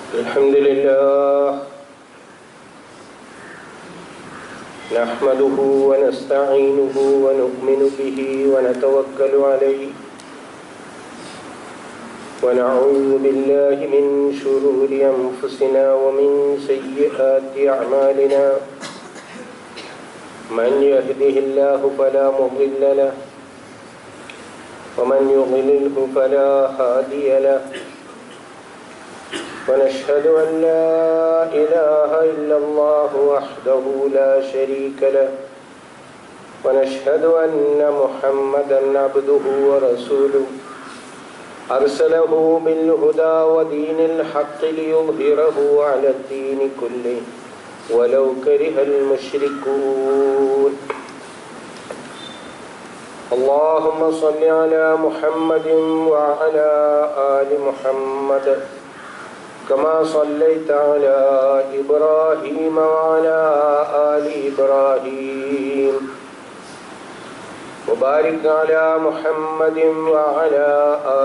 الحمد لله نحمده ونستعينه ونؤمن به ونتوكل عليه ونعوذ بالله من شرور أنفسنا ومن سيئات أعمالنا من يهده الله فلا مضل له ومن يضلله فلا هادي له ونشهد أن لا إله إلا الله وحده لا شريك له ونشهد أن محمدا عبده ورسوله أرسله بالهدى ودين الحق ليظهره على الدين كله ولو كره المشركون اللهم صل على محمد وعلى آل محمد كما صليت على إبراهيم وعلى آل إبراهيم وبارك على محمد وعلى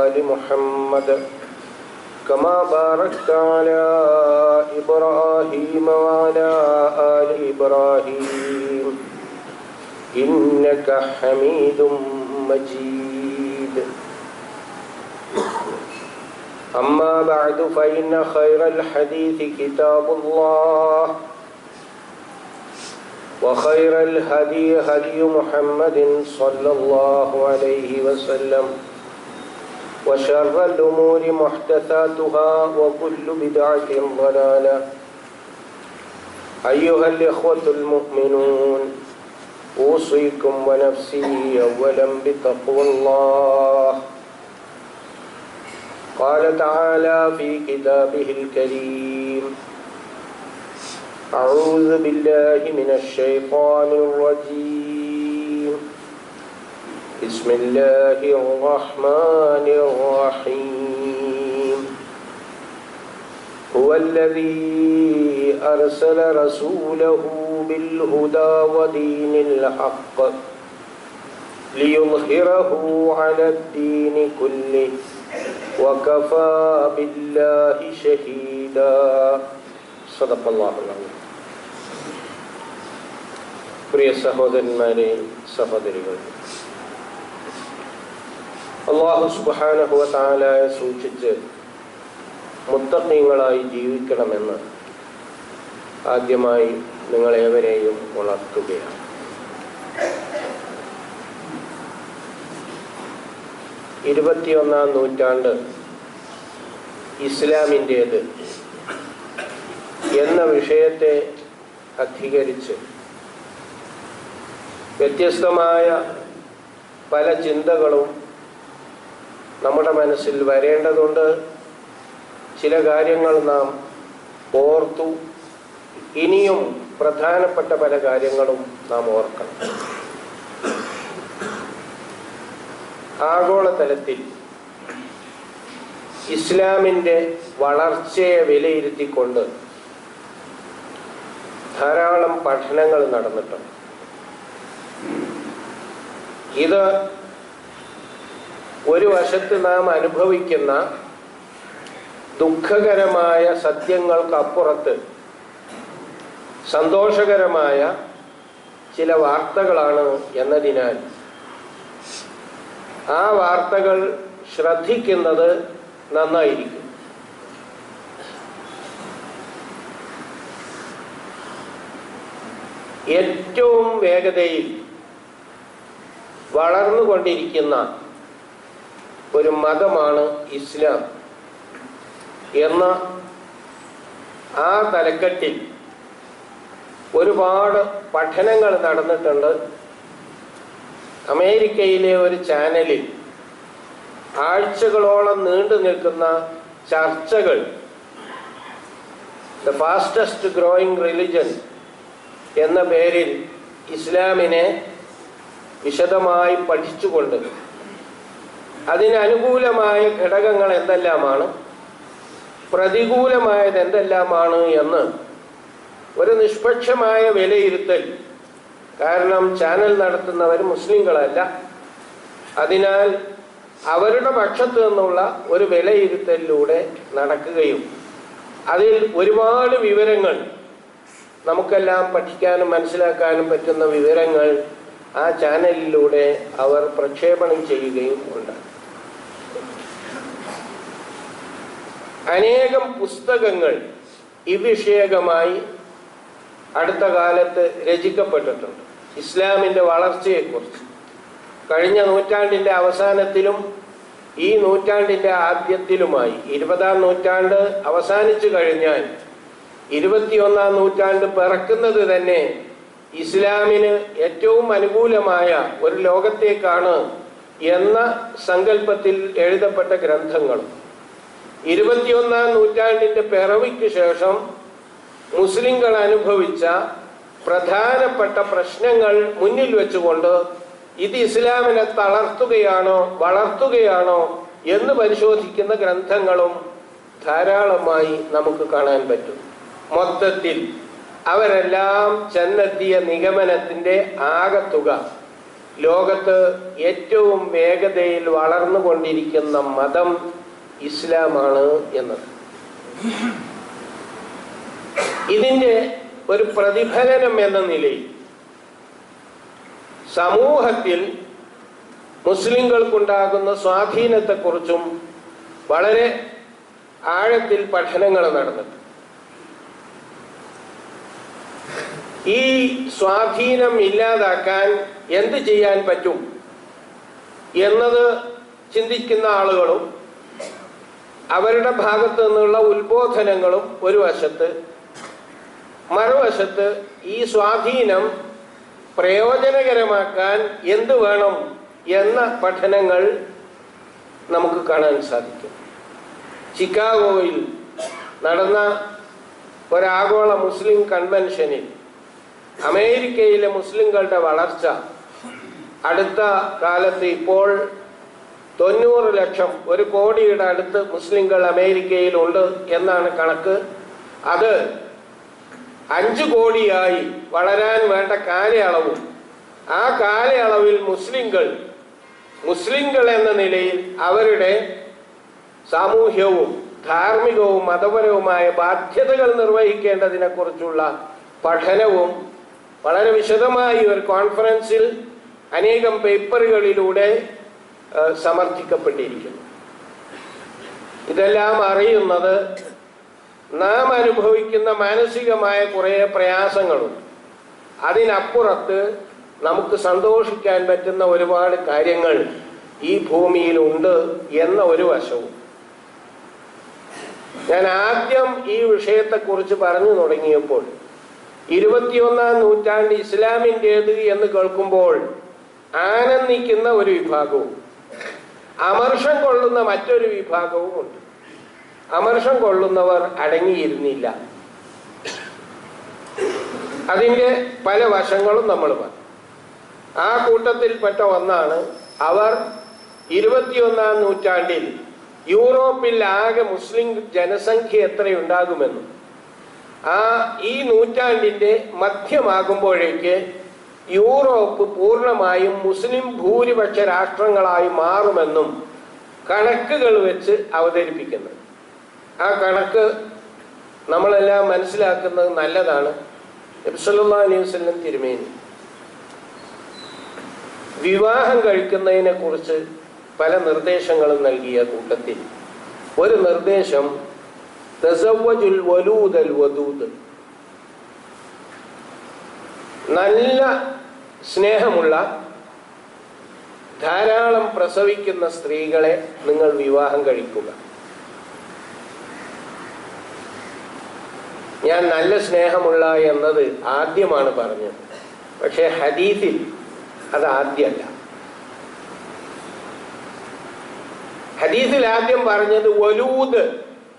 آل محمد كما باركت على إبراهيم وعلى آل إبراهيم إنك حميد مجيد أما بعد فإن خير الحديث كتاب الله وخير الهدي هدي محمد صلى الله عليه وسلم وشر الأمور محدثاتها وكل بدعة ضلالة أيها الإخوة المؤمنون أوصيكم ونفسي أولا بتقوى الله قال تعالى في كتابه الكريم أعوذ بالله من الشيطان الرجيم بسم الله الرحمن الرحيم هو الذي أرسل رسوله بالهدى ودين الحق ليظهره على الدين كله وكفى بالله شهيدا صدق الله العظيم. പ്രിയ സഹോദരന്മാരെ, സഹോദരികൾ, അല്ലാഹു സുബ്ഹാനഹു വ തആലയെ സൂക്ഷിച്ച് മുത്തഖീങ്ങളായി ജീവിക്കണമെന്ന് ആദ്യമായി നിങ്ങളേവരെയും ഉണർത്തുകയാണ്. ഇരുപത്തിയൊന്നാം നൂറ്റാണ്ട് ഇസ്ലാമിൻ്റേത് എന്ന വിഷയത്തെ അധികരിച്ച് വ്യത്യസ്തമായ പല ചിന്തകളും നമ്മുടെ മനസ്സിൽ വരേണ്ടതുണ്ട്. ചില കാര്യങ്ങൾ നാം ഓർത്തു, ഇനിയും പ്രധാനപ്പെട്ട പല കാര്യങ്ങളും നാം ഓർക്കണം. ആഗോളതലത്തിൽ ഇസ്ലാമിൻ്റെ വളർച്ചയെ വിലയിരുത്തിക്കൊണ്ട് ധാരാളം പഠനങ്ങൾ നടന്നിട്ടുണ്ട്. ഇത് ഒരു വശത്ത് നാം അനുഭവിക്കുന്ന ദുഃഖകരമായ സത്യങ്ങൾക്കപ്പുറത്ത് സന്തോഷകരമായ ചില വാർത്തകളാണ് എന്നതിനാൽ ആ വാർത്തകൾ ശ്രദ്ധിക്കുന്നത് നന്നായിരിക്കും. ഏറ്റവും വേഗതയിൽ വളർന്നുകൊണ്ടിരിക്കുന്ന ഒരു മതമാണ് ഇസ്ലാം എന്ന ആ തലക്കെട്ടിൽ ഒരുപാട് പഠനങ്ങൾ നടന്നിട്ടുണ്ട്. അമേരിക്കയിലെ ഒരു ചാനലിൽ ആഴ്ചകളോളം നീണ്ടു നിൽക്കുന്ന ചർച്ചകൾ ദ ഫാസ്റ്റസ്റ്റ് ഗ്രോയിങ് റിലിജൻ എന്ന പേരിൽ ഇസ്ലാമിനെ വിശദമായി പഠിച്ചുകൊണ്ട് അതിനനുകൂലമായ ഘടകങ്ങൾ എന്തെല്ലാമാണ്, പ്രതികൂലമായത് എന്തെല്ലാമാണ് എന്ന് ഒരു നിഷ്പക്ഷമായ വിലയിരുത്തൽ. കാരണം ചാനൽ നടത്തുന്നവർ മുസ്ലിങ്ങളല്ല, അതിനാൽ അവരുടെ പക്ഷത്തു നിന്നുള്ള ഒരു വിലയിരുത്തലിലൂടെ നടക്കുകയും അതിൽ ഒരുപാട് വിവരങ്ങൾ, നമുക്കെല്ലാം പഠിക്കാനും മനസ്സിലാക്കാനും പറ്റുന്ന വിവരങ്ങൾ ആ ചാനലിലൂടെ അവർ പ്രക്ഷേപണം ചെയ്യുകയും ഉണ്ട്. അനേകം പുസ്തകങ്ങൾ ഈ വിഷയകമായി അടുത്ത കാലത്ത് രചിക്കപ്പെട്ടിട്ടുണ്ട്. ഇസ്ലാമിൻ്റെ വളർച്ചയെക്കുറിച്ച് കഴിഞ്ഞ നൂറ്റാണ്ടിൻ്റെ അവസാനത്തിലും ഈ നൂറ്റാണ്ടിൻ്റെ ആദ്യത്തിലുമായി, 20-ാം നൂറ്റാണ്ട് അവസാനിച്ചു കഴിഞ്ഞാൽ 21-ാം നൂറ്റാണ്ട് പിറക്കുന്നത് തന്നെ ഇസ്ലാമിന് ഏറ്റവും അനുകൂലമായ ഒരു ലോകത്തേക്കാണ് എന്ന സങ്കല്പത്തിൽ എഴുതപ്പെട്ട ഗ്രന്ഥങ്ങളും 21-ാം നൂറ്റാണ്ടിൻ്റെ പിറവിക്ക് ശേഷം മുസ്ലിങ്ങൾ അനുഭവിച്ച പ്രധാനപ്പെട്ട പ്രശ്നങ്ങൾ മുന്നിൽ വെച്ചുകൊണ്ട് ഇത് ഇസ്ലാമിനെ തളർത്തുകയാണോ വളർത്തുകയാണോ എന്ന് പരിശോധിക്കുന്ന ഗ്രന്ഥങ്ങളും ധാരാളമായി നമുക്ക് കാണാൻ പറ്റും. മൊത്തത്തിൽ അവരെല്ലാം ചെന്നെത്തിയ നിഗമനത്തിൻ്റെ ആകത്തുക ലോകത്ത് ഏറ്റവും വേഗതയിൽ വളർന്നുകൊണ്ടിരിക്കുന്ന മതം ഇസ്ലാമാണ് എന്നത്. ഇതിൻ്റെ ഒരു പ്രതിഫലനം എന്ന നിലയിൽ സമൂഹത്തിൽ മുസ്ലിങ്ങൾക്കുണ്ടാകുന്ന സ്വാധീനത്തെക്കുറിച്ചും വളരെ ആഴത്തിൽ പഠനങ്ങൾ നടന്നിട്ടുണ്ട്. ഈ സ്വാധീനം ഇല്ലാതാക്കാൻ എന്ത് ചെയ്യാൻ പറ്റും എന്നത് ചിന്തിക്കുന്ന ആളുകളും അവരുടെ ഭാഗത്തു നിന്നുള്ള ഉത്ബോധനങ്ങളും ഒരു വശത്ത്, മറുവശത്ത് ഈ സ്വാധീനം പ്രയോജനകരമാക്കാൻ എന്ത് വേണം എന്ന പഠനങ്ങൾ നമുക്ക് കാണാൻ സാധിക്കും. ചിക്കാഗോയിൽ നടന്ന ഒരാഗോള മുസ്ലിം കൺവെൻഷനിൽ അമേരിക്കയിലെ മുസ്ലിങ്ങളുടെ വളർച്ച അടുത്ത കാലത്ത് ഇപ്പോൾ 90 ലക്ഷം, 1 കോടിയുടെ അടുത്ത് മുസ്ലിങ്ങൾ അമേരിക്കയിലുണ്ട് എന്നാണ് കണക്ക്. അത് 5 കോടിയായി വളരാൻ വേണ്ട കാലയളവും, ആ കാലയളവിൽ മുസ്ലിങ്ങൾ എന്ന നിലയിൽ അവരുടെ സാമൂഹ്യവും ധാർമ്മികവും മതപരവുമായ ബാധ്യതകൾ നിർവഹിക്കേണ്ടതിനെ കുറിച്ചുള്ള പഠനവും വളരെ വിശദമായി ഒരു കോൺഫറൻസിൽ അനേകം പേപ്പറുകളിലൂടെ സമർത്ഥിക്കപ്പെട്ടിരിക്കുന്നു. ഇതെല്ലാം അറിയുന്നത് നാം അനുഭവിക്കുന്ന മാനസികമായ കുറേ പ്രയാസങ്ങളുണ്ട്. അതിനപ്പുറത്ത് നമുക്ക് സന്തോഷിക്കാൻ പറ്റുന്ന ഒരുപാട് കാര്യങ്ങൾ ഈ ഭൂമിയിലുണ്ട് എന്ന ഒരു വശവും. ഞാൻ ആദ്യം ഈ വിഷയത്തെക്കുറിച്ച് പറഞ്ഞു തുടങ്ങിയപ്പോൾ 21-ാം നൂറ്റാണ്ട് ഇസ്ലാമിൻ്റേത് എന്ന് കേൾക്കുമ്പോൾ ആനന്ദിക്കുന്ന ഒരു വിഭാഗവും അമർഷം കൊള്ളുന്ന മറ്റൊരു വിഭാഗവും ഉണ്ട്. അമർഷം കൊള്ളുന്നവർ അടങ്ങിയിരുന്നില്ല. അതിൻ്റെ പല വശങ്ങളും നമ്മൾ പറഞ്ഞു. ആ കൂട്ടത്തിൽപ്പെട്ട ഒന്നാണ് അവർ 21-ാം നൂറ്റാണ്ടിൽ യൂറോപ്പിൽ ആകെ മുസ്ലിം ജനസംഖ്യ എത്രയുണ്ടാകുമെന്നും ഈ നൂറ്റാണ്ടിൻ്റെ മധ്യമാകുമ്പോഴേക്ക് യൂറോപ്പ് പൂർണ്ണമായും മുസ്ലിം ഭൂരിപക്ഷ രാഷ്ട്രങ്ങളായി മാറുമെന്നും കണക്കുകൾ വെച്ച് അവതരിപ്പിക്കുന്നത്. ആ കണക്ക് നമ്മളെല്ലാം മനസ്സിലാക്കുന്നത് നല്ലതാണ്. നബി സല്ലല്ലാഹു അലൈഹി വസല്ലം തിരുമേനി വിവാഹം കഴിക്കുന്നതിനെ കുറിച്ച് പല നിർദ്ദേശങ്ങളും നൽകിയ കൂട്ടത്തിൽ ഒരു നിർദ്ദേശം തസവ്വജുൽ വലൂദൽ വദൂദ്, നല്ല സ്നേഹമുള്ള ധാരാളം പ്രസവിക്കുന്ന സ്ത്രീകളെ നിങ്ങൾ വിവാഹം കഴിക്കുക. ഞാൻ നല്ല സ്നേഹമുള്ള എന്നത് ആദ്യമാണ് പറഞ്ഞത്, പക്ഷേ ഹദീസിൽ അത് ആദ്യമല്ല. ഹദീസിൽ ആദ്യം പറഞ്ഞത് വലൂദ്,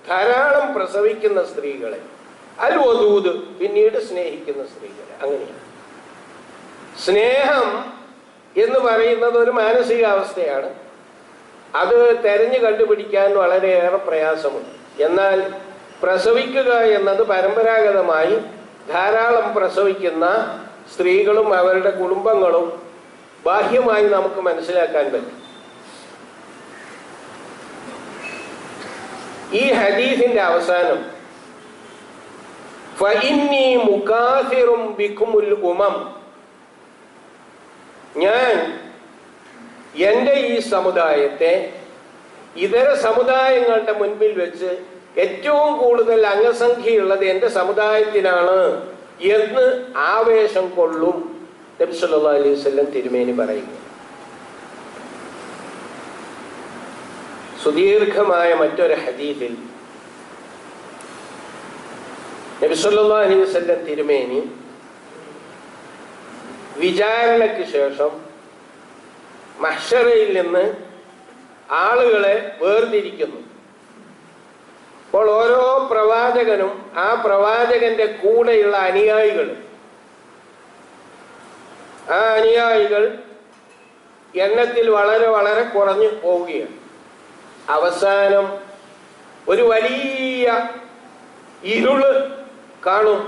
ധാരാളം പ്രസവിക്കുന്ന സ്ത്രീകളെ, അൽ വദൂദ് പിന്നീട് സ്നേഹിക്കുന്ന സ്ത്രീകളെ. അങ്ങനെയാണ്. സ്നേഹം എന്ന് പറയുന്നത് ഒരു മാനസികാവസ്ഥയാണ്. അത് തെരഞ്ഞു കണ്ടുപിടിക്കാൻ വളരെയേറെ പ്രയാസമുണ്ട്. എന്നാൽ പ്രസവിക്കുക എന്നത് പരമ്പരാഗതമായി ധാരാളം പ്രസവിക്കുന്ന സ്ത്രീകളും അവരുടെ കുടുംബങ്ങളും ബാഹ്യമായി നമുക്ക് മനസ്സിലാക്കാൻ പറ്റും. ഈ ഹദീസിന്റെ അവസാനം ഫഇന്നി മുകാസിറും ബികുമുൽ ഉമം, ഞാൻ എൻ്റെ ഈ സമുദായത്തെ ഇതര സമുദായങ്ങളുടെ മുൻപിൽ വെച്ച് ഏറ്റവും കൂടുതൽ അംഗസംഖ്യയുള്ളത് എൻ്റെ സമുദായത്തിനാണ് എന്ന് ആവേശം കൊള്ളും നബി സല്ലല്ലാഹു അലൈഹി വസല്ലം തിരുമേനി പറയുന്നു. സുദീർഘമായ മറ്റൊരു ഹദീസിൽ നബി സല്ലല്ലാഹു അലൈഹി വസല്ലം തിരുമേനി വിചാരണയ്ക്ക് ശേഷം മഹ്ശറയിൽ നിന്ന് ആളുകളെ വേർതിരിക്കുന്നു. അപ്പോൾ ഓരോ പ്രവാചകനും ആ പ്രവാചകന്റെ കൂടെയുള്ള അനുയായികൾ, ആ അനുയായികൾ എണ്ണത്തിൽ വളരെ വളരെ കുറഞ്ഞു പോവുകയാണ്. അവസാനം ഒരു വലിയ ഇരുള് കാണും.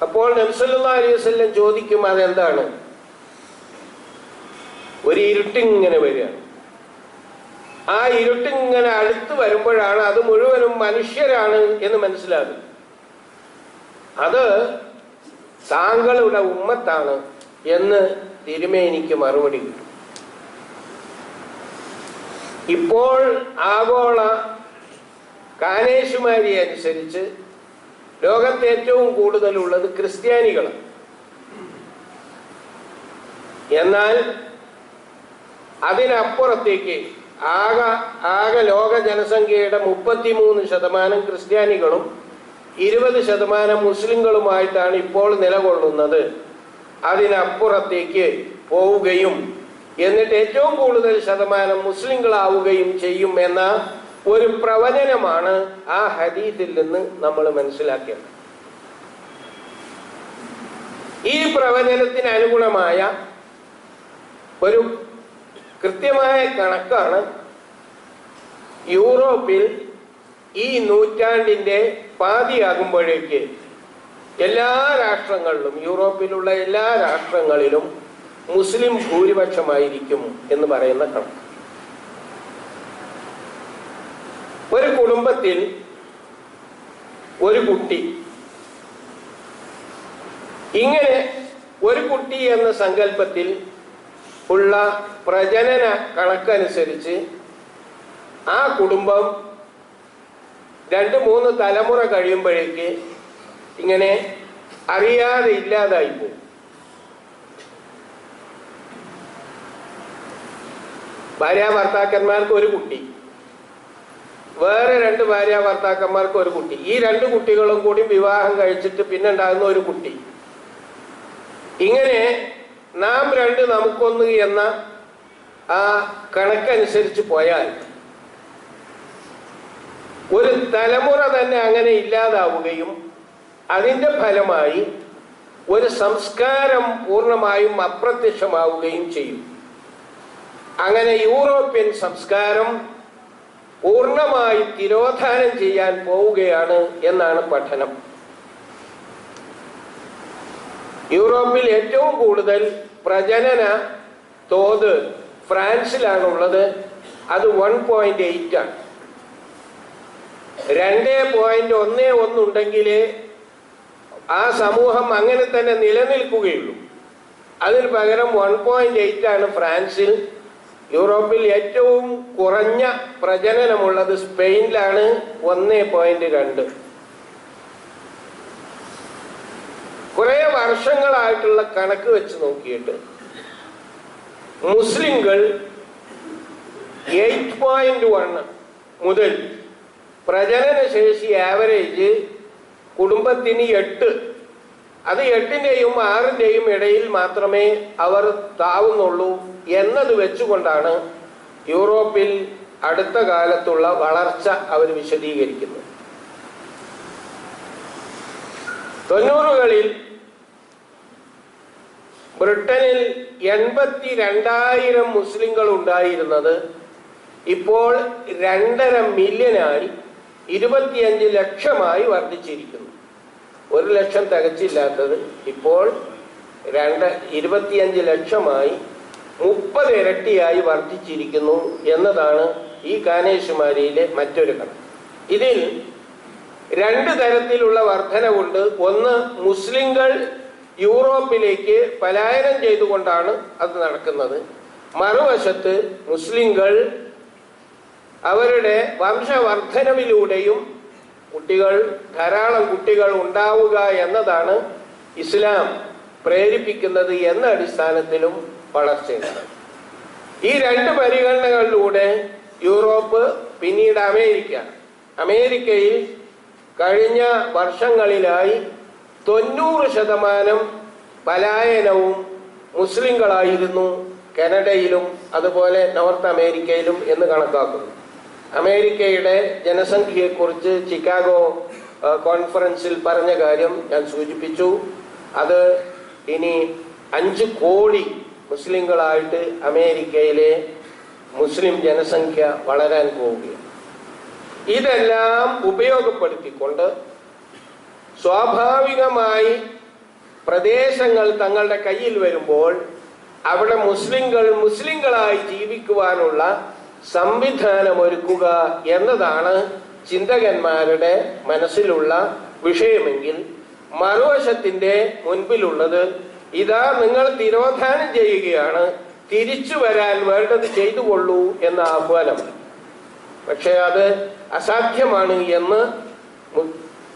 അപ്പോൾ നബി സല്ലല്ലാഹു അലൈഹി വസല്ലം ചോദിക്കും, അതെന്താണ്? ഒരു ഇരുട്ടിങ്ങനെ വരികയാണ്. ആ ഇരുട്ടിങ്ങനെ അടുത്ത് വരുമ്പോഴാണ് അത് മുഴുവനും മനുഷ്യരാണ് എന്ന് മനസ്സിലാകും. അത് താങ്കളുടെ ഉമ്മത്താണ് എന്ന് തിരുമേനിക്ക് മറുപടി കിട്ടും. ഇപ്പോൾ ആഗോള കാനേശുമാരി അനുസരിച്ച് ലോകത്ത് ഏറ്റവും കൂടുതലുള്ളത് ക്രിസ്ത്യാനികളാണ്. എന്നാൽ അതിനപ്പുറത്തേക്ക് ആകെ ലോക ജനസംഖ്യയുടെ 33% ക്രിസ്ത്യാനികളും 20% മുസ്ലിങ്ങളുമായിട്ടാണ് ഇപ്പോൾ നിലകൊള്ളുന്നത്. അതിനപ്പുറത്തേക്ക് പോവുകയും എന്നിട്ട് ഏറ്റവും കൂടുതൽ ശതമാനം മുസ്ലിങ്ങളാവുകയും ചെയ്യും എന്ന ഒരു പ്രവചനമാണ് ആ ഹദീസിൽ നിന്ന് നമ്മൾ മനസ്സിലാക്കിയത്. ഈ പ്രവചനത്തിന് അനുഗുണമായ ഒരു കൃത്യമായ കണക്കാണ് യൂറോപ്പിൽ ഈ നൂറ്റാണ്ടിൻ്റെ പാതിയാകുമ്പോഴേക്ക് എല്ലാ രാഷ്ട്രങ്ങളിലും, യൂറോപ്പിലുള്ള എല്ലാ രാഷ്ട്രങ്ങളിലും മുസ്ലിം ഭൂരിപക്ഷമായിരിക്കും എന്ന് പറയുന്ന കണക്ക്. ഒരു കുടുംബത്തിൽ ഒരു കുട്ടി, ഇങ്ങനെ ഒരു കുട്ടി എന്ന സങ്കല്പത്തിൽ ഉള്ള പ്രജനന കണക്കനുസരിച്ച് ആ കുടുംബം 2-3 തലമുറ കഴിയുമ്പോഴേക്ക് ഇങ്ങനെ അറിയാതെ ഇല്ലാതായി പോകും. ഭാര്യാഭർത്താക്കന്മാർക്ക് ഒരു കുട്ടി, വേറെ 2 ഭാര്യാഭർത്താക്കന്മാർക്ക് ഒരു കുട്ടി, ഈ 2 കുട്ടികളും കൂടി വിവാഹം കഴിച്ചിട്ട് പിന്നെ ഉണ്ടാകുന്ന ഒരു കുട്ടി. ഇങ്ങനെ നാം 2 നമുക്കൊന്ന് എന്ന ആ കണക്കനുസരിച്ച് പോയാൽ ഒരു തലമുറ തന്നെ അങ്ങനെ ഇല്ലാതാവുകയും അതിൻ്റെ ഫലമായി ഒരു സംസ്കാരം പൂർണ്ണമായും അപ്രത്യക്ഷമാവുകയും ചെയ്യും. അങ്ങനെ യൂറോപ്യൻ സംസ്കാരം പൂർണ്ണമായി തിരോധാനം ചെയ്യാൻ പോവുകയാണ് എന്നാണ് പഠനം. യൂറോപ്പിൽ ഏറ്റവും കൂടുതൽ പ്രജനന തോത് ഫ്രാൻസിലാണുള്ളത്. അത് 1.8 ആണ്. 2.11 ഉണ്ടെങ്കിലേ ആ സമൂഹം അങ്ങനെ തന്നെ നിലനിൽക്കുകയുള്ളൂ. അതിന് പകരം 1.8 ആണ് ഫ്രാൻസിൽ. യൂറോപ്പിൽ ഏറ്റവും കുറഞ്ഞ പ്രജനനമുള്ളത് സ്പെയിനിലാണ്, 1.2. കുറെ വർഷങ്ങളായിട്ടുള്ള കണക്ക് വെച്ച് നോക്കിയിട്ട് മുസ്ലിങ്ങൾ 8.1 മുതൽ പ്രജനന ശേഷി ആവറേജ് കുടുംബത്തിന് 8, അത് 8-ന്റെയും 6-ന്റെയും ഇടയിൽ മാത്രമേ അവർ താവുന്നുള്ളൂ എന്നത് വെച്ചുകൊണ്ടാണ് യൂറോപ്പിൽ അടുത്ത കാലത്തുള്ള വളർച്ച അവർ വിശദീകരിക്കുന്നത്. 90കളിൽ ബ്രിട്ടനിൽ 82,000 മുസ്ലിങ്ങൾ ഉണ്ടായിരുന്നത് ഇപ്പോൾ 2.5 മില്യനായി 25 ലക്ഷമായി വർദ്ധിച്ചിരിക്കുന്നു. 1 ലക്ഷം തികച്ചില്ലാത്തത് ഇപ്പോൾ 25 ലക്ഷമായി 30 ഇരട്ടിയായി വർദ്ധിച്ചിരിക്കുന്നു എന്നതാണ് ഈ കാനേശുമാരിയിലെ മറ്റൊരു കണക്ക്. ഇതിൽ രണ്ട് തരത്തിലുള്ള വർധനവുണ്ട്. ഒന്ന്, മുസ്ലിങ്ങൾ യൂറോപ്പിലേക്ക് പലായനം ചെയ്തുകൊണ്ടാണ് അത് നടക്കുന്നത്. മറുവശത്ത് മുസ്ലിങ്ങൾ അവരുടെ വംശവർദ്ധനവിലൂടെയും ധാരാളം കുട്ടികൾ ഉണ്ടാവുക എന്നതാണ് ഇസ്ലാം പ്രേരിപ്പിക്കുന്നത് എന്ന അടിസ്ഥാനത്തിലും വളർച്ചയുണ്ട്. ഈ രണ്ട് പരിഗണനകളിലൂടെ യൂറോപ്പ്, പിന്നീട് അമേരിക്കയിൽ കഴിഞ്ഞ വർഷങ്ങളിലായി 90% പലായനവും മുസ്ലിങ്ങളായിരുന്നു. കാനഡയിലും അതുപോലെ നോർത്ത് അമേരിക്കയിലും എന്ന് കണക്കാക്കുന്നു. അമേരിക്കയുടെ ജനസംഖ്യയെക്കുറിച്ച് ചിക്കാഗോ കോൺഫറൻസിൽ പറഞ്ഞ കാര്യം ഞാൻ സൂചിപ്പിച്ചു. അത് ഇനി 5 കോടി മുസ്ലിങ്ങളായിട്ട് അമേരിക്കയിലെ മുസ്ലിം ജനസംഖ്യ വളരാൻ പോവുകയാണ്. ഇതെല്ലാം ഉപയോഗപ്പെടുത്തിക്കൊണ്ട് സ്വാഭാവികമായി പ്രദേശങ്ങൾ തങ്ങളുടെ കയ്യിൽ വരുമ്പോൾ അവിടെ മുസ്ലിങ്ങളായി ജീവിക്കുവാനുള്ള സംവിധാനം ഒരുക്കുക എന്നതാണ് ചിന്തകന്മാരുടെ മനസ്സിലുള്ള വിഷയമെങ്കിൽ, മറുവശത്തിന്റെ മുൻപിലുള്ളത് ഇതാ നിങ്ങൾ തിരോധാനം ചെയ്യുകയാണ്, തിരിച്ചു വരാൻ വേണ്ടത് ചെയ്തു കൊള്ളൂ എന്ന ആഹ്വാനമാണ്. പക്ഷെ അത് അസാധ്യമാണ് എന്ന്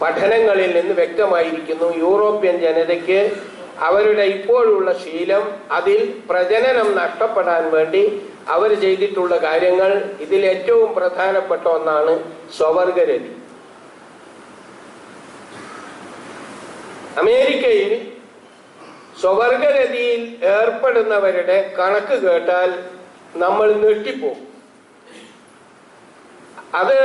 പഠനങ്ങളിൽ നിന്ന് വ്യക്തമായിരിക്കുന്നു. യൂറോപ്യൻ ജനതയ്ക്ക് അവരുടെ ഇപ്പോഴുള്ള ശീലം, അതിൽ പ്രജനനം നഷ്ടപ്പെടാൻ വേണ്ടി അവർ ചെയ്തിട്ടുള്ള കാര്യങ്ങൾ, ഇതിൽ ഏറ്റവും പ്രധാനപ്പെട്ട ഒന്നാണ് സ്വവർഗരതി. അമേരിക്കയിൽ സ്വവർഗരതിയിൽ ഏർപ്പെടുന്നവരുടെ കണക്ക് കേട്ടാൽ നമ്മൾ ഞെട്ടിപ്പോകും. അത്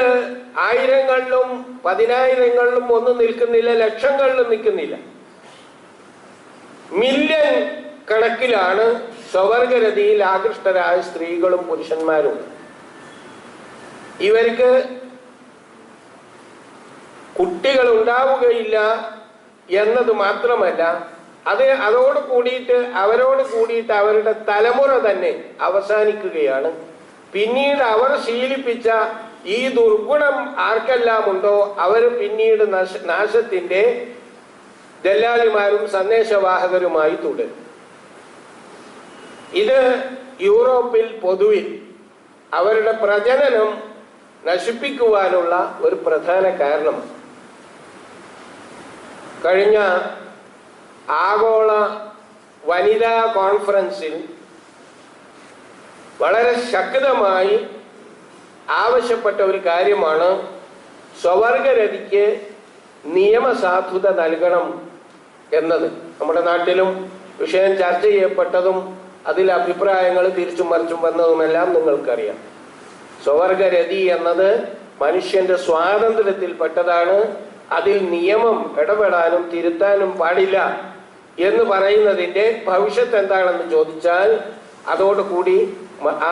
ആയിരങ്ങളിലും പതിനായിരങ്ങളിലും ഒന്നും നിൽക്കുന്നില്ല, ലക്ഷങ്ങളിലും നിൽക്കുന്നില്ല, മില്യൺ കണക്കിലാണ് സ്വവർഗരതിയിൽ ആകൃഷ്ടരായ സ്ത്രീകളും പുരുഷന്മാരും. ഇവർക്ക് കുട്ടികൾ ഉണ്ടാവുകയില്ല എന്നത് മാത്രമല്ല, അവരോട് കൂടിയിട്ട് അവരുടെ തലമുറ തന്നെ അവസാനിക്കുകയാണ്. പിന്നീട് അവർ ശീലിപ്പിച്ച ഈ ദുർഗുണം ആർക്കെല്ലാം ഉണ്ടോ അവർ പിന്നീട് നാശത്തിന്റെ ദല്ലാലിമാരും സന്ദേശവാഹകരുമായി തുടരും. ഇത് യൂറോപ്പിൽ പൊതുവിൽ അവരുടെ പ്രജനനം നശിപ്പിക്കുവാനുള്ള ഒരു പ്രധാന കാരണമാണ്. കഴിഞ്ഞ ആഗോള വനിതാ കോൺഫറൻസിൽ വളരെ ശക്തമായി ആവശ്യപ്പെട്ട ഒരു കാര്യമാണ് സ്വവർഗരതിക്ക് നിയമസാധുത നൽകണം എന്നത്. നമ്മുടെ നാട്ടിലും വിഷയം ചർച്ച ചെയ്യപ്പെട്ടതും അതിൽ അഭിപ്രായങ്ങൾ തിരിച്ചും മറിച്ചും വന്നതുമെല്ലാം നിങ്ങൾക്കറിയാം. സ്വവർഗരതി എന്നത് മനുഷ്യന്റെ സ്വാതന്ത്ര്യത്തിൽപ്പെട്ടതാണ്. അതിൽ നിയമം ഇടപെടാനും തിരുത്താനും പാടില്ല എന്ന് പറയുന്നതിന്റെ ഭവിഷ്യത്ത് എന്താണെന്ന് ചോദിച്ചാൽ, അതോടുകൂടി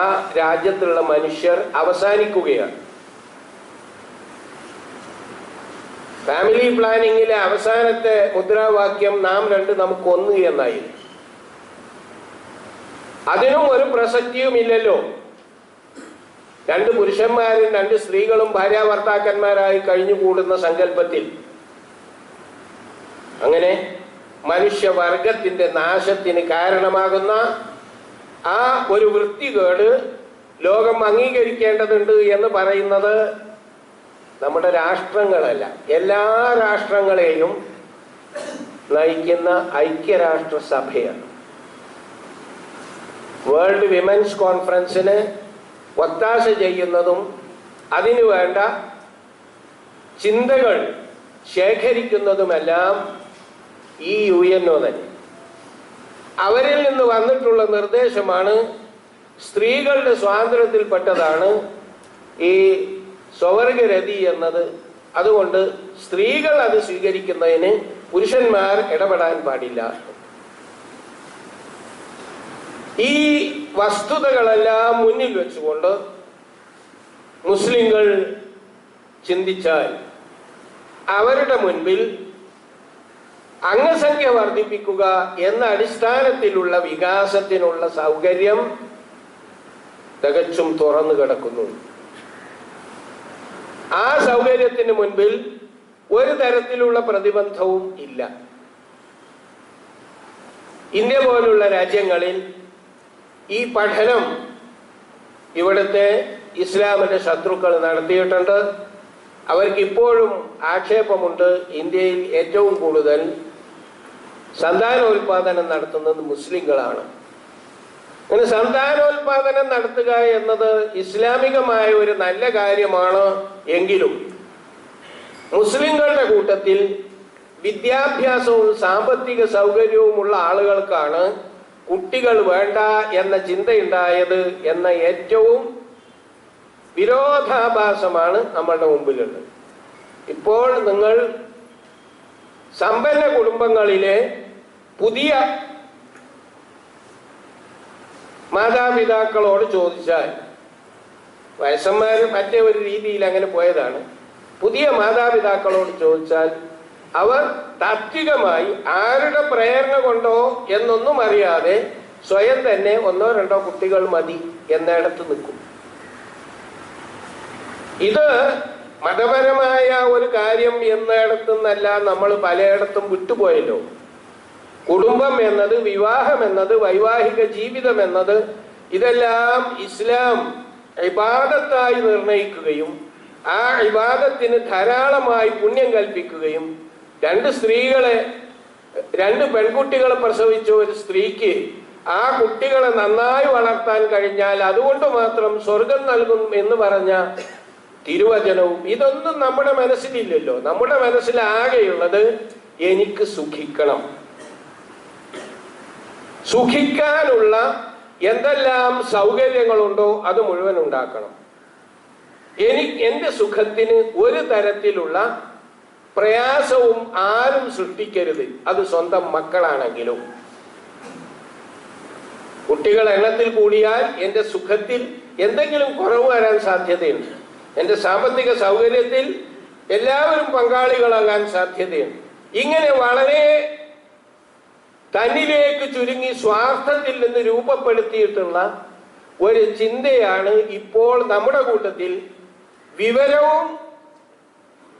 ആ രാജ്യത്തുള്ള മനുഷ്യർ അവസാനിക്കുകയാണ്. ഫാമിലി പ്ലാനിങ്ങിലെ അവസാനത്തെ മുദ്രാവാക്യം നാം രണ്ട് നമുക്കൊന്ന് എന്നായിരുന്നു. അതിനും ഒരു പ്രസക്തിയുമില്ലല്ലോ. 2 പുരുഷന്മാരും 2 സ്ത്രീകളും ഭാര്യാഭർത്താക്കന്മാരായി കഴിഞ്ഞുകൂടുന്ന സങ്കല്പത്തിൽ അങ്ങനെ മനുഷ്യവർഗത്തിന്റെ നാശത്തിന് കാരണമാകുന്ന ആ ഒരു വൃത്തികേട് ലോകം അംഗീകരിക്കേണ്ടതുണ്ട് എന്ന് പറയുന്നത് നമ്മുടെ രാഷ്ട്രങ്ങളല്ല, എല്ലാ രാഷ്ട്രങ്ങളെയും നയിക്കുന്ന ഐക്യരാഷ്ട്രസഭയാണ്. വേൾഡ് വിമൻസ് കോൺഫറൻസിന് ഒത്താശ ചെയ്യുന്നതും അതിനു വേണ്ട ചിന്തകൾ ശേഖരിക്കുന്നതുമെല്ലാം ഈ UNO തന്നെ. അവരിൽ നിന്ന് വന്നിട്ടുള്ള നിർദ്ദേശമാണ്, സ്ത്രീകളുടെ സ്വാതന്ത്ര്യത്തിൽപ്പെട്ടതാണ് ഈ സ്വവർഗരതി എന്നത്. അതുകൊണ്ട് സ്ത്രീകൾ അത് സ്വീകരിക്കുന്നതിന് പുരുഷന്മാർ ഇടപെടാൻ പാടില്ല. ഈ വസ്തുതകളെല്ലാം മുന്നിൽ വെച്ചുകൊണ്ട് മുസ്ലിങ്ങൾ ചിന്തിച്ചാൽ അവരുടെ മുൻപിൽ അംഗസംഖ്യ വർദ്ധിപ്പിക്കുക എന്ന അടിസ്ഥാനത്തിലുള്ള വികാസത്തിനുള്ള സൗകര്യം തികച്ചും തുറന്നു കിടക്കുന്നു. ആ സൗകര്യത്തിന് മുൻപിൽ ഒരു തരത്തിലുള്ള പ്രതിബന്ധവും ഇല്ല. ഇന്ത്യ പോലുള്ള രാജ്യങ്ങളിൽ ഈ പഠനം ഇവിടുത്തെ ഇസ്ലാമിന്റെ ശത്രുക്കൾ നടത്തിയിട്ടുണ്ട്. അവർക്കിപ്പോഴും ആക്ഷേപമുണ്ട്, ഇന്ത്യയിൽ ഏറ്റവും കൂടുതൽ സന്താനോൽപാദനം നടത്തുന്നത് മുസ്ലിങ്ങളാണ്. അങ്ങനെ സന്താനോൽപാദനം നടത്തുക എന്നത് ഇസ്ലാമികമായ ഒരു നല്ല കാര്യമാണ്. എങ്കിലും മുസ്ലിങ്ങളുടെ കൂട്ടത്തിൽ വിദ്യാഭ്യാസവും സാമ്പത്തിക സൗകര്യവുമുള്ള ആളുകൾക്കാണ് കുട്ടികൾ വേണ്ട എന്ന ചിന്തയുണ്ടായത് എന്ന ഏറ്റവും വിരോധാഭാസമാണ് നമ്മളുടെ മുമ്പിലുള്ളത്. ഇപ്പോൾ നിങ്ങൾ സമ്പന്ന കുടുംബങ്ങളിലെ പുതിയ മാതാപിതാക്കളോട് ചോദിച്ചാൽ, വയസ്സന്മാർ മറ്റേ ഒരു രീതിയിൽ അങ്ങനെ പോയതാണ്, പുതിയ മാതാപിതാക്കളോട് ചോദിച്ചാൽ അവർ താത്വികമായി ആരുടെ പ്രേരണ കൊണ്ടോ എന്നൊന്നും അറിയാതെ സ്വയം തന്നെ 1-2 കുട്ടികൾ മതി എന്നിടത്ത് നിൽക്കും. ഇത് മതപരമായ ഒരു കാര്യം എന്നിടത്തുനിന്നല്ല നമ്മൾ പലയിടത്തും വിട്ടുപോയല്ലോ. കുടുംബം എന്നത്, വിവാഹം എന്നത്, വൈവാഹിക ജീവിതം എന്നത് ഇതെല്ലാം ഇസ്ലാം ഇബാദത്തായി നിർണയിക്കുകയും ആ ഇബാദത്തിന് ധാരാളമായി പുണ്യം കൽപ്പിക്കുകയും 2 പെൺകുട്ടികളെ പ്രസവിച്ച ഒരു സ്ത്രീക്ക് ആ കുട്ടികളെ നന്നായി വളർത്താൻ കഴിഞ്ഞാൽ അതുകൊണ്ട് മാത്രം സ്വർഗം നൽകും എന്ന് പറഞ്ഞ തിരുവചനവും ഇതൊന്നും നമ്മുടെ മനസ്സിലില്ലല്ലോ. നമ്മുടെ മനസ്സിലാകെയുള്ളത് എനിക്ക് സുഖിക്കണം, സുഖിക്കാനുള്ള എന്തെല്ലാം സൗകര്യങ്ങളുണ്ടോ അത് മുഴുവൻ ഉണ്ടാക്കണം. എന്റെ സുഖത്തിന് ഒരു തരത്തിലുള്ള പ്രയാസവും ആരും സൃഷ്ടിക്കരുത്. അത് സ്വന്തം മക്കളാണെങ്കിലും. കുട്ടികൾ എണ്ണത്തിൽ കൂടിയാൽ എന്റെ സുഖത്തിൽ എന്തെങ്കിലും കുറവ് വരാൻ സാധ്യതയുണ്ട്. എന്റെ സാമ്പത്തിക സൗകര്യത്തിൽ എല്ലാവരും പങ്കാളികളാകാൻ സാധ്യതയുണ്ട്. ഇങ്ങനെ വളരെ തന്നിലേക്ക് ചുരുങ്ങി സ്വാർത്ഥത്തിൽ നിന്ന് രൂപപ്പെടുത്തിയിട്ടുള്ള ഒരു ചിന്തയാണ് ഇപ്പോൾ നമ്മുടെ കൂട്ടത്തിൽ വിവരവും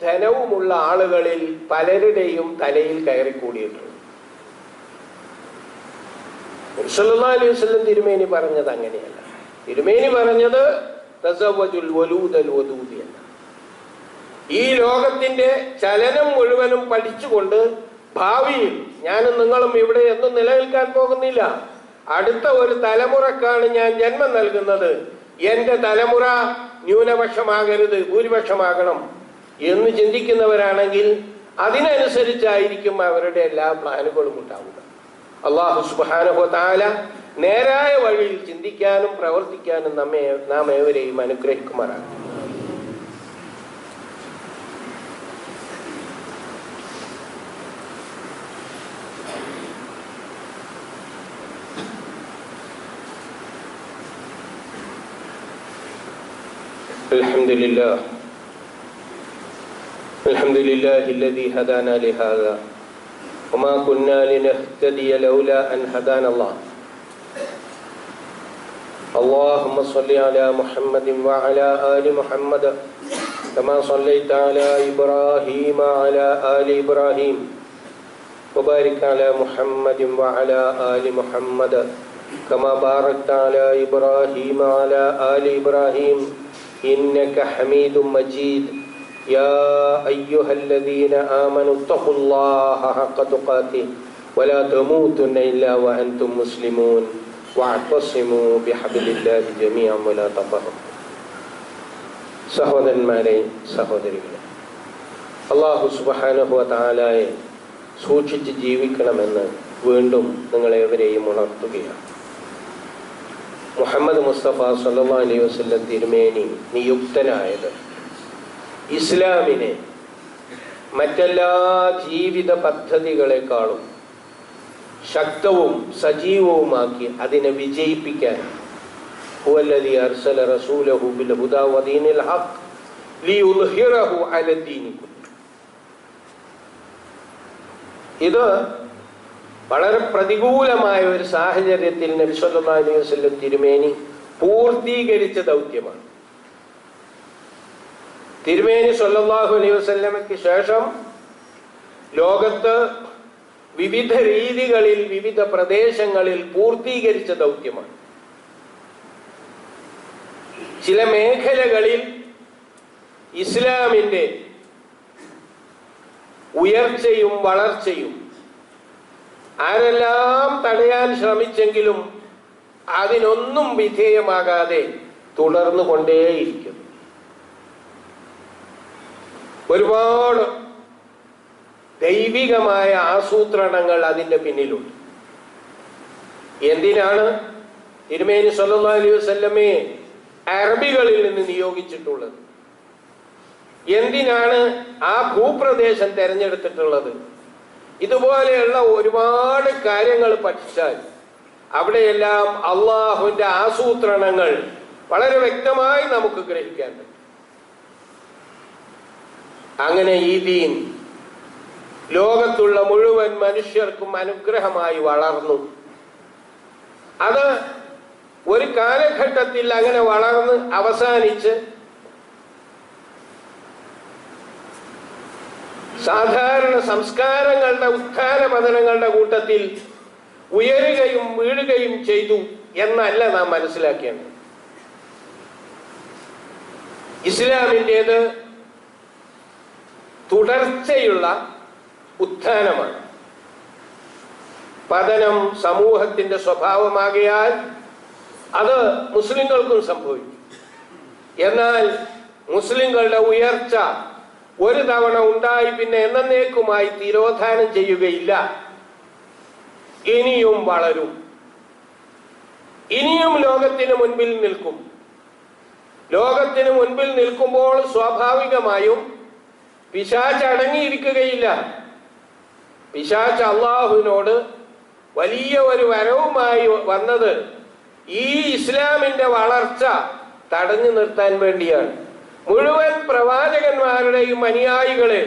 ധനവുമുള്ള ആളുകളിൽ പലരുടെയും തലയിൽ കയറിക്കൂടിയിട്ടുള്ളത്. സല്ലല്ലാഹു അലൈഹി വസല്ലം തിരുമേനി പറഞ്ഞത് അങ്ങനെയല്ല. തിരുമേനി പറഞ്ഞത് തസവ്വജുൽ വലൂദൽ വദൂദ് എന്ന. ഈ ലോകത്തിന്റെ ചലനം മുഴുവനും പഠിച്ചുകൊണ്ട് ഭാവിയിൽ ഞാനും നിങ്ങളും ഇവിടെ എന്നും നിലനിൽക്കാൻ പോകുന്നില്ല. അടുത്ത ഒരു തലമുറക്കാണ് ഞാൻ ജന്മം നൽകുന്നത്. എന്റെ തലമുറ ന്യൂനപക്ഷമാകരുത്, ഭൂരിപക്ഷമാകണം എന്ന് ചിന്തിക്കുന്നവരാണെങ്കിൽ അതിനനുസരിച്ചായിരിക്കും അവരുടെ എല്ലാ പ്ലാനുകളും ഉണ്ടാവുക. അല്ലാഹു സുബ്ഹാനഹു വ തആല നേരായ വഴിയിൽ ചിന്തിക്കാനും പ്രവർത്തിക്കാനും നാം ഏവരെയും അനുഗ്രഹിക്കുമാറാണ്. الحمد لله الذي هدانا لهذا وما كنا لنهتدي لولا أن هدانا الله. اللهم صل على محمد وعلى آل محمد كما صليت على إبراهيم وعلى آل إبراهيم وبارك على محمد وعلى آل محمد كما باركت على إبراهيم وعلى آل إبراهيم إنك حميد مجيد. يا أيها الذين آمنوا اتقوا الله حق تقاته ولا تموتن إلا وأنتم مسلمون واعتصموا بحبل الله جميعا ولا تفرقوا. സഹോദരന്മാരെ, സഹോദരികളെ, അല്ലാഹു സുബ്ഹാനഹു വ തആലയെ സൂക്ഷിച്ച് ജീവിക്കണമെന്ന് വീണ്ടും നിങ്ങളെവരെയും ഉണർത്തുകയാണ്. മുഹമ്മദ് മുസ്തഫ സല്ലല്ലാഹു അലൈഹി വസല്ലം തിരുമേനി നിയുക്തനായത് ഇസ്ലാമിനെ മറ്റെല്ലാ ജീവിത പദ്ധതികളെക്കാളും ശക്തവും സജീവവുമാക്കി അതിനെ വിജയിപ്പിക്കാൻ ഹുവല്ലദീ അർസല റസൂലഹു ബിൽ ഹുദാ വദീനിൽ ഹഖ് ലിയുദ്ഹിറഹു അലദ്ദീനി കുല്ലി. ഇത് വളരെ പ്രതികൂലമായ ഒരു സാഹചര്യത്തിൽ നബി സല്ലല്ലാഹു അലൈഹി വസല്ലം തിരുമേനി പൂർത്തീകരിച്ച ദൗത്യമാണ്. തിരുമേനി സല്ലല്ലാഹു അലൈഹി വസല്ലമയ്ക്ക് ശേഷം ലോകത്ത് വിവിധ രീതികളിൽ വിവിധ പ്രദേശങ്ങളിൽ പൂർത്തീകരിച്ച ദൗത്യമാണ്. ചില മേഖലകളിൽ ഇസ്ലാമിൻ്റെ ഉയർച്ചയും വളർച്ചയും ആരെല്ലാം തടയാൻ ശ്രമിച്ചെങ്കിലും അതിനൊന്നും വിധേയമാകാതെ തുടർന്നു കൊണ്ടേയിരിക്കുന്നു. ഒരുപാട് ദൈവികമായ ആസൂത്രണങ്ങൾ അതിൻ്റെ പിന്നിലുണ്ട്. എന്തിനാണ് തിരുമേനി സല്ലല്ലാഹു അലൈഹി വസല്ലമയെ അറബികളിൽ നിന്ന് നിയോഗിച്ചിട്ടുള്ളത്? എന്തിനാണ് ആ ഭൂപ്രദേശം തെരഞ്ഞെടുത്തിട്ടുള്ളത്? ഇതുപോലെയുള്ള ഒരുപാട് കാര്യങ്ങൾ പഠിച്ചാൽ അവിടെയെല്ലാം അള്ളാഹുവിൻ്റെ ആസൂത്രണങ്ങൾ വളരെ വ്യക്തമായി നമുക്ക് ഗ്രഹിക്കാൻ പറ്റും. അങ്ങനെ ഈ ദീൻ ലോകത്തുള്ള മുഴുവൻ മനുഷ്യർക്കും അനുഗ്രഹമായി വളർന്നു. അത് ഒരു കാലഘട്ടത്തിൽ അങ്ങനെ വളർന്ന് അവസാനിച്ച് സാധാരണ സംസ്കാരങ്ങളുടെ ഉത്ഥാന പതനങ്ങളുടെ കൂട്ടത്തിൽ ഉയരുകയും വീഴുകയും ചെയ്തു എന്നല്ല നാം മനസ്സിലാക്കേണ്ടത്. ഇസ്ലാമിൻ്റേത് തുടർച്ചയുള്ള ഉത്ഥാനമാണ്. പതനം സമൂഹത്തിന്റെ സ്വഭാവമാകയാൽ അത് മുസ്ലിങ്ങൾക്കും സംഭവിക്കും. എന്നാൽ മുസ്ലിങ്ങളുടെ ഉയർച്ച ഒരു തവണ ഉണ്ടായി പിന്നെ എന്നേക്കുമായി തിരോധാനം ചെയ്യുകയില്ല. ഇനിയും വളരും, ഇനിയും ലോകത്തിന് മുൻപിൽ നിൽക്കും. ലോകത്തിന് മുൻപിൽ നിൽക്കുമ്പോൾ സ്വാഭാവികമായും പിശാച് അടങ്ങിയിരിക്കുകയില്ല. പിശാച് അള്ളാഹുവിനോട് വലിയ ഒരു വരവുമായി വന്നത് ഈ ഇസ്ലാമിന്റെ വളർച്ച തടഞ്ഞു നിർത്താൻ വേണ്ടിയാണ്. മുഴുവൻ പ്രവാചകന്മാരുടെയും അനുയായികളെ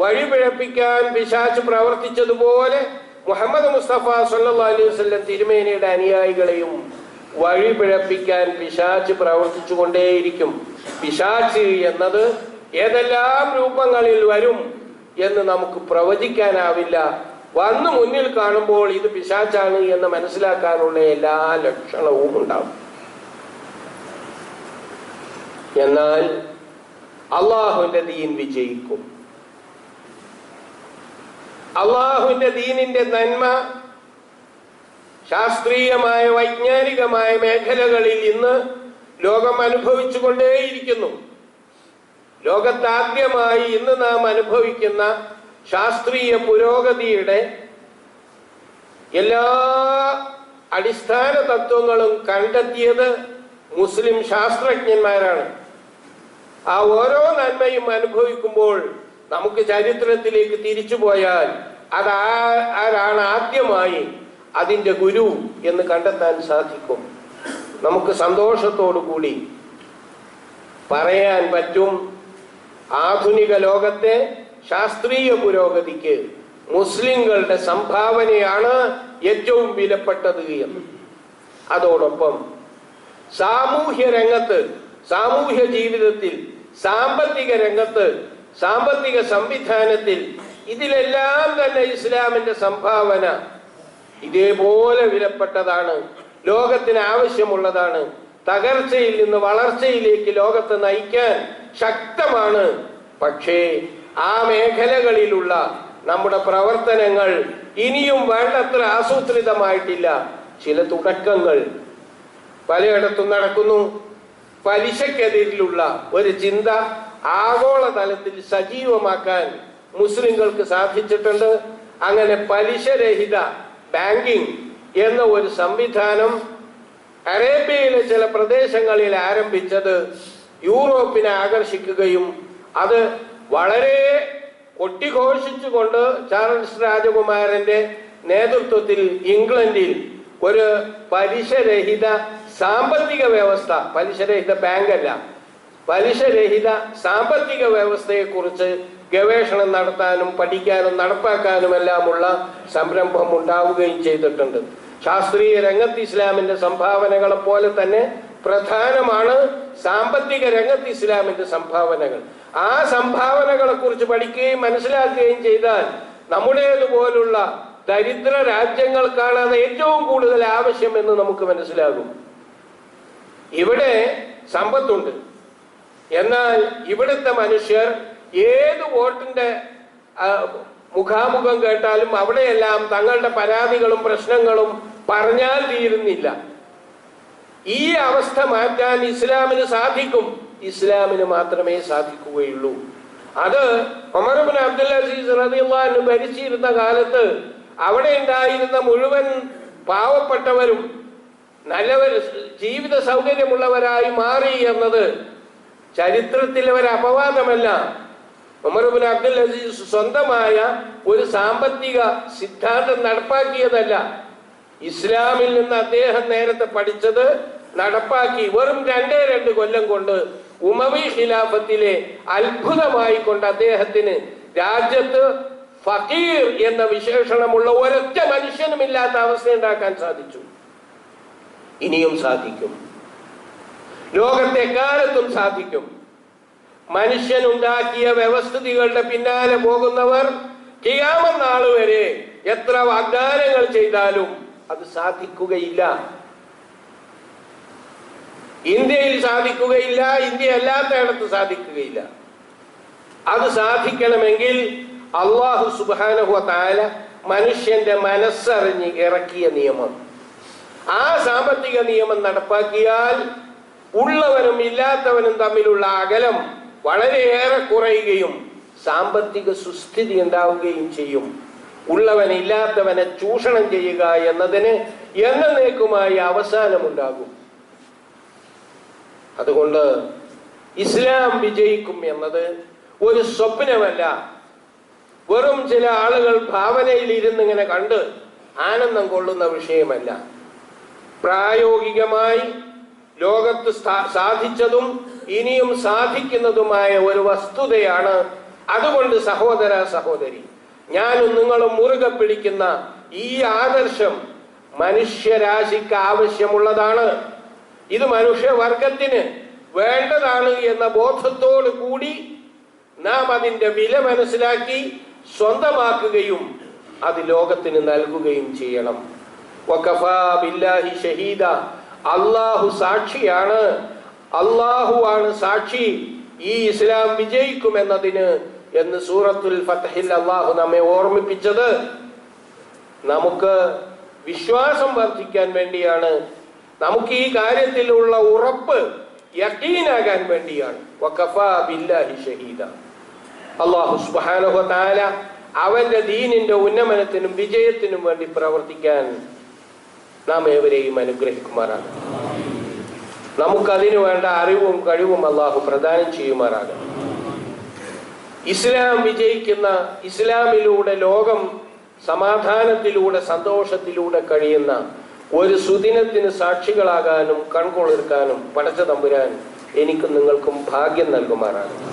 വഴിപിഴപ്പിക്കാൻ പിശാച് പ്രവർത്തിച്ചതുപോലെ മുഹമ്മദ് മുസ്തഫ സല്ലല്ലാഹു അലൈഹി വസല്ലം തിരുമേനിയുടെ അനുയായികളെയും വഴിപിഴപ്പിക്കാൻ പിശാച് പ്രവർത്തിച്ചു കൊണ്ടേയിരിക്കും. പിശാച് എന്നത് ഏതെല്ലാം രൂപങ്ങളിൽ വരും എന്ന് നമുക്ക് പ്രവചിക്കാനാവില്ല. വന്ന് മുന്നിൽ കാണുമ്പോൾ ഇത് പിശാചാണ് എന്ന് മനസ്സിലാക്കാനുള്ള എല്ലാ ലക്ഷണവും ഉണ്ടാവും. എന്നാൽ അള്ളാഹുവിന്റെ ദീൻ വിജയിക്കും. അള്ളാഹുവിന്റെ ദീനിന്റെ നന്മ ശാസ്ത്രീയമായ വൈജ്ഞാനികമായ മേഖലകളിൽ ഇന്ന് ലോകം അനുഭവിച്ചു കൊണ്ടേയിരിക്കുന്നു. ലോകത്താദ്യമായി ഇന്ന് നാം അനുഭവിക്കുന്ന ശാസ്ത്രീയ പുരോഗതിയുടെ എല്ലാ അടിസ്ഥാന തത്വങ്ങളും കണ്ടെത്തിയത് മുസ്ലിം ശാസ്ത്രജ്ഞന്മാരാണ്. ആ ഓരോ നന്മയും അനുഭവിക്കുമ്പോൾ നമുക്ക് ചരിത്രത്തിലേക്ക് തിരിച്ചു പോയാൽ ആരാണ് ആദ്യമായി അതിൻ്റെ ഗുരു എന്ന് കണ്ടെത്താൻ സാധിക്കും. നമുക്ക് സന്തോഷത്തോടു കൂടി പറയാൻ പറ്റും, ആധുനിക ലോകത്തെ ശാസ്ത്രീയ പുരോഗതിക്ക് മുസ്ലിങ്ങളുടെ സംഭാവനയാണ് ഏറ്റവും വിലപ്പെട്ടത് എന്ന്. അതോടൊപ്പം സാമൂഹ്യ രംഗത്ത്, സാമൂഹ്യ ജീവിതത്തിൽ, സാമ്പത്തിക രംഗത്ത്, സാമ്പത്തിക സംവിധാനത്തിൽ, ഇതിലെല്ലാം തന്നെ ഇസ്ലാമിന്റെ സംഭാവന ഇതേപോലെ വിലപ്പെട്ടതാണ്, ലോകത്തിന് ആവശ്യമുള്ളതാണ്. തകർച്ചയിൽ നിന്ന് വളർച്ചയിലേക്ക് ലോകത്തെ നയിക്കാൻ ശക്തമാണ്. പക്ഷേ ആ മേഖലകളിലുള്ള നമ്മുടെ പ്രവർത്തനങ്ങൾ ഇനിയും വേണ്ടത്ര ആസൂത്രിതമായിട്ടില്ല. ചില തുടക്കങ്ങൾ പലയിടത്തും നടക്കുന്നു. പലിശക്കെതിരിലുള്ള ഒരു ചിന്ത ആഗോളതലത്തിൽ സജീവമാക്കാൻ മുസ്ലിങ്ങൾക്ക് സാധിച്ചിട്ടുണ്ട്. അങ്ങനെ പലിശരഹിത ബാങ്കിങ് എന്ന ഒരു സംവിധാനം അറേബ്യയിലെ ചില പ്രദേശങ്ങളിൽ ആരംഭിച്ചത് യൂറോപ്പിനെ ആകർഷിക്കുകയും അത് വളരെ കൊട്ടിഘോഷിച്ചുകൊണ്ട് ചാൾസ് രാജകുമാരന്റെ നേതൃത്വത്തിൽ ഇംഗ്ലണ്ടിൽ ഒരു പലിശരഹിത സാമ്പത്തിക വ്യവസ്ഥ, പലിശരഹിത ബാങ്കല്ല, പലിശരഹിത സാമ്പത്തിക വ്യവസ്ഥയെക്കുറിച്ച് ഗവേഷണം നടത്താനും പഠിക്കാനും നടപ്പാക്കാനുമെല്ലാമുള്ള സംരംഭം ഉണ്ടാവുകയും ചെയ്തിട്ടുണ്ട്. ശാസ്ത്രീയ രംഗത്ത് ഇസ്ലാമിന്റെ സംഭാവനകളെ പോലെ തന്നെ പ്രധാനമാണ് സാമ്പത്തിക രംഗത്ത് ഇസ്ലാമിന്റെ സംഭാവനകൾ. ആ സംഭാവനകളെ കുറിച്ച് പഠിക്കുകയും മനസ്സിലാക്കുകയും ചെയ്താൽ നമ്മുടേതുപോലുള്ള ദരിദ്ര രാജ്യങ്ങൾക്കാണ് അത് ഏറ്റവും കൂടുതൽ ആവശ്യമെന്ന് നമുക്ക് മനസ്സിലാകും. ഇവിടെ സമ്പത്തുണ്ട്, എന്നാൽ ഇവിടുത്തെ മനുഷ്യർ ഏത് വോട്ടിന്റെ മുഖാമുഖം കേട്ടാലും അവിടെയെല്ലാം തങ്ങളുടെ പരാതികളും പ്രശ്നങ്ങളും പറഞ്ഞാൽ തീരുന്നില്ല. ഈ അവസ്ഥ മാറ്റാൻ ഇസ്ലാമിന് സാധിക്കും. ഇസ്ലാമിന് മാത്രമേ സാധിക്കുകയുള്ളൂ. അത് ഉമർ ഇബ്നു അബ്ദുൽ അസീസ് റളിയല്ലാഹു അൻഹു ഭരിച്ചിരുന്ന കാലത്ത് അവിടെ ഉണ്ടായിരുന്ന മുഴുവൻ പാവപ്പെട്ടവരും നല്ലവർ ജീവിത സൗകര്യമുള്ളവരായി മാറി എന്നത് ചരിത്രത്തിലെ ഒരു അപവാദമല്ല. ഉമർ ഇബ്നു അബ്ദുൽ അസീസ് സ്വന്തമായ ഒരു സാമ്പത്തിക സിദ്ധാന്തം നടപ്പാക്കിയതല്ല. ഇസ്ലാമിൽ നിന്ന് അദ്ദേഹം നേരത്തെ പഠിച്ചത് നടപ്പാക്കി വെറും 2 കൊല്ലം കൊണ്ട് ഉമവി ഖിലാഫത്തിലെ അത്ഭുതമായി കൊണ്ട് അദ്ദേഹത്തിന് രാജ്യത്ത് ഫഖീർ എന്ന വിശേഷണമുള്ള ഒരൊറ്റ മനുഷ്യനുമില്ലാത്ത അവസ്ഥ ഉണ്ടാക്കാൻ സാധിച്ചു. ഇനിയും സാധിക്കും, ലോകത്തെ കാലത്തും സാധിക്കും. മനുഷ്യനുണ്ടാക്കിയ വ്യവസ്ഥിതികളുടെ പിന്നാലെ പോകുന്നവർ ഖിയാമത്ത് നാൾ വരെ എത്ര വാഗ്ദാനങ്ങൾ ചെയ്താലും അത് സാധിക്കുകയില്ല. ഇന്ത്യയിൽ സാധിക്കുകയില്ല, ഇന്ത്യ അല്ലാത്തയിടത്ത് സാധിക്കുകയില്ല. അത് സാധിക്കണമെങ്കിൽ അല്ലാഹു സുബ്ഹാനഹു വ തആല മനുഷ്യന്റെ മനസ്സറിഞ്ഞ് ഇറക്കിയ നിയമം, ആ സാമ്പത്തിക നിയമം നടപ്പാക്കിയാൽ ഉള്ളവനും ഇല്ലാത്തവനും തമ്മിലുള്ള അകലം വളരെയേറെ കുറയുകയും സാമ്പത്തിക സുസ്ഥിതി ഉണ്ടാവുകയും ചെയ്യും. ഉള്ളവൻ ഇല്ലാത്തവനെ ചൂഷണം ചെയ്യുക എന്നതിന് എന്നേക്കുമായി അവസാനമുണ്ടാകും. അതുകൊണ്ട് ഇസ്ലാം വിജയിക്കും എന്നത് ഒരു സ്വപ്നമല്ല, വെറും ചില ആളുകൾ ഭാവനയിൽ ഇരുന്നിങ്ങനെ കണ്ട് ആനന്ദം കൊള്ളുന്ന വിഷയമല്ല. പ്രായോഗികമായി ലോകത്ത് സാധിച്ചതും ഇനിയും സാധിക്കുന്നതുമായ ഒരു വസ്തുതയാണ്. അതുകൊണ്ട് സഹോദര സഹോദരി, ഞാനും നിങ്ങളും മുറുകെ പിടിക്കുന്ന ഈ ആദർശം മനുഷ്യരാശിക്ക് ആവശ്യമുള്ളതാണ്. ഇത് മനുഷ്യവർഗത്തിന് വേണ്ടതാണ് എന്ന ബോധത്തോടു കൂടി നാം അതിന്റെ വില മനസ്സിലാക്കി സ്വന്തമാക്കുകയും അത് ലോകത്തിന് നൽകുകയും ചെയ്യണം. വകഫാ ബില്ലാഹി ഷഹീദ, അല്ലാഹു സാക്ഷിയാണ്, അല്ലാഹുവാണ് സാക്ഷി ഈ ഇസ്ലാം വിജയിക്കുമെന്നതിന് എന്ന് സൂറത്തുൽ ഫത്ഹിൽ അല്ലാഹു നമ്മെ ഓർമ്മിപ്പിച്ചത് നമുക്ക് വിശ്വാസം വർദ്ധിക്കാൻ വേണ്ടിയാണ്, നമുക്ക് ഈ കാര്യത്തിലുള്ള ഉറപ്പ് യഖീനാകാൻ വേണ്ടിയാണ്. വകഫാ ബില്ലാഹി ഷഹീദ. അല്ലാഹു സുബ്ഹാനഹു വ തആല അവന്റെ ദീനിന്റെ ഉന്നമനത്തിനും വിജയത്തിനും വേണ്ടി പ്രവർത്തിക്കാൻ നാം ഏവരെയും അനുഗ്രഹിക്കുമാറാകട്ടെ. നമുക്കതിനു വേണ്ട അറിവും കഴിവും അല്ലാഹു പ്രദാനം ചെയ്യുമാറാകട്ടെ. ഇസ്ലാം വിജയിക്കുന്ന, ഇസ്ലാമിലൂടെ ലോകം സമാധാനത്തിലൂടെ സന്തോഷത്തിലൂടെ കഴിയുന്ന ഒരു സുദിനത്തിന് സാക്ഷികളാകാനും കൺകൊളിർക്കാനും പടച്ച തമ്പുരാൻ എനിക്കും നിങ്ങൾക്കും ഭാഗ്യം നൽകുമാറാകട്ടെ.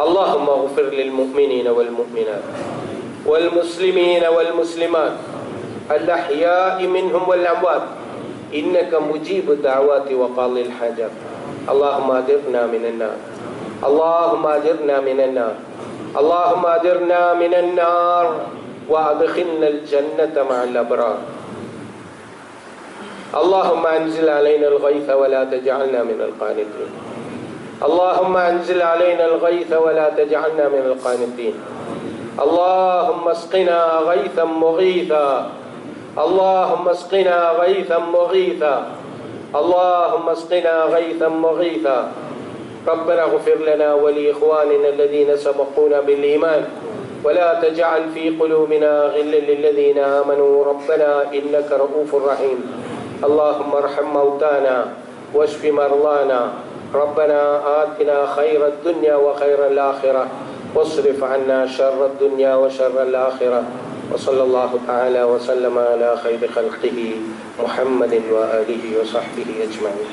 اللهم اغفر للمؤمنين والمؤمنات والمسلمين والمسلمات الأحياء منهم والأموات إنك مجيب الدعوات وقاضي الحاجات. اللهم أجرنا من النار، اللهم أجرنا من النار، اللهم أجرنا من النار وأدخلنا الجنة مع الأبرار. اللهم أنزل علينا الغيث ولا تجعلنا من القانطين. اللهم أنزل علينا الغيث ولا تجعلنا من القانطين. اللهم اسقنا غيثا مغيثا، اللهم اسقنا غيثا مغيثا، اللهم اسقنا غيثا مغيثا. ربنا اغفر لنا ولإخواننا الذين سبقونا بالإيمان ولا تجعل في قلوبنا غلا للذين آمنوا ربنا إنك رؤوف رحيم. اللهم ارحم موتانا واشف مرضانا. ربنا آتنا خير الدنيا وخير الآخرة واصرف عنا شر الدنيا وشر الآخرة. وصلى الله تعالى وسلم على خير خلقه محمد وآله وصحبه أجمعين.